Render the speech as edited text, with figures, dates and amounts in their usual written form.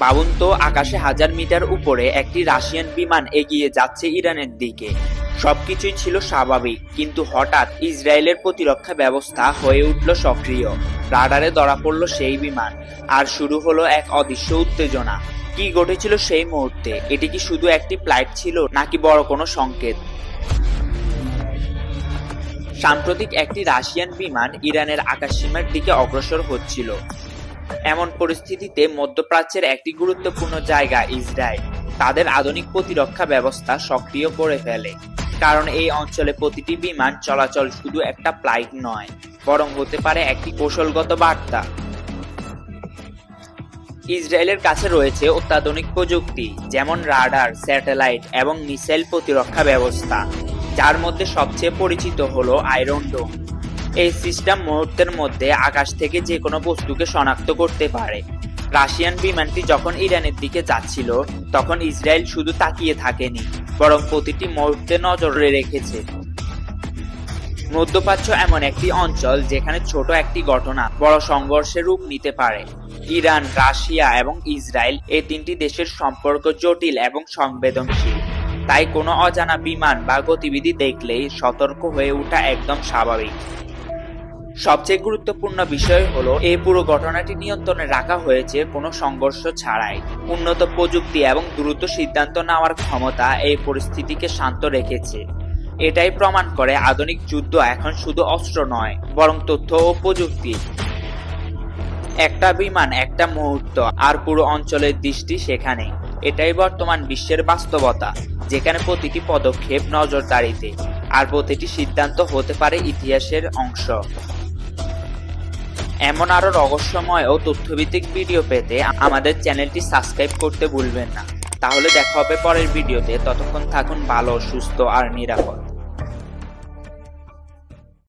ভাবুন তো, আকাশে 1000 মিটার উপরে একটি রাশিয়ান বিমান এগিয়ে যাচ্ছে ইরানের দিকে। সবকিছুই ছিল স্বাভাবিক, কিন্তু হঠাৎ ইসরায়েলের প্রতিরক্ষা ব্যবস্থা হয়ে উঠল সক্রিয়। রাডারে ধরা পড়ল সেই বিমান, আর শুরু হলো এক অদৃশ্য উত্তেজনা। কি ঘটেছিল সেই মুহূর্তে? এটি কি শুধু একটি ফ্লাইট ছিল, নাকি বড় কোনো সংকেত? সাম্প্রতিক একটি রাশিয়ান বিমান ইরানের আকাশসীমার দিকে অগ্রসর হচ্ছিল। এমন পরিস্থিতিতে মধ্যপ্রাচ্যের একটি গুরুত্বপূর্ণ জায়গা ইসরায়েল তাদের আধুনিক প্রতিরক্ষা ব্যবস্থা সক্রিয় করে ফেলে। কারণ এই অঞ্চলে প্রতিটি বিমান চলাচল শুধু একটা ফ্লাইট নয়, বরং হতে পারে একটি কৌশলগত বার্তা। ইসরায়েলের কাছে রয়েছে অত্যাধুনিক প্রযুক্তি, যেমন রাডার, স্যাটেলাইট এবং মিসাইল প্রতিরক্ষা ব্যবস্থা, যার মধ্যে সবচেয়ে পরিচিত হলো আয়রন ডোম। এই সিস্টেম মুহূর্তের মধ্যে আকাশ থেকে যে কোনো বস্তুকে শনাক্ত করতে পারে। রাশিয়ান বিমানটি যখন ইরানের দিকে যাচ্ছিল, তখন ইসরায়েল শুধু তাকিয়ে থাকেনি, বরং প্রতিটি মুহূর্তে নজরে রেখেছে। মধ্যপ্রাচ্য এমন একটি অঞ্চল যেখানে ছোট একটি ঘটনা বড় সংঘর্ষের রূপ নিতে পারে। ইরান, রাশিয়া এবং ইসরায়েল এই তিনটি দেশের সম্পর্ক জটিল এবং সংবেদনশীল। তাই কোনো অজানা বিমান বা গতিবিধি দেখলেই সতর্ক হয়ে ওঠা একদম স্বাভাবিক। সবচেয়ে গুরুত্বপূর্ণ বিষয় হলো এই পুরো ঘটনাটি নিয়ন্ত্রণে রাখা হয়েছে কোনো সংঘর্ষ ছাড়াই। উন্নত প্রযুক্তি এবং দ্রুত সিদ্ধান্ত নেওয়ার ক্ষমতা এই পরিস্থিতিকে শান্ত রেখেছে। এটাই প্রমাণ করে আধুনিক যুদ্ধ এখন শুধু অস্ত্র নয়, বরং তথ্য ও প্রযুক্তি। একটা বিমান, একটা মুহূর্ত, আর পুরো অঞ্চলের দৃষ্টি সেখানে। এটাই বর্তমান বিশ্বের বাস্তবতা, যেখানে প্রতিটি পদক্ষেপ নজরদারিতে, আর প্রতিটি সিদ্ধান্ত হতে পারে ইতিহাসের অংশ। এমন আরো রহস্যময় ও তথ্যভিত্তিক ভিডিও পেতে আমাদের চ্যানেলটি সাবস্ক্রাইব করতে ভুলবেন না। তাহলে দেখা হবে পরের ভিডিওতে। ততক্ষণ থাকুন ভালো, সুস্থ আর নিরাপদ।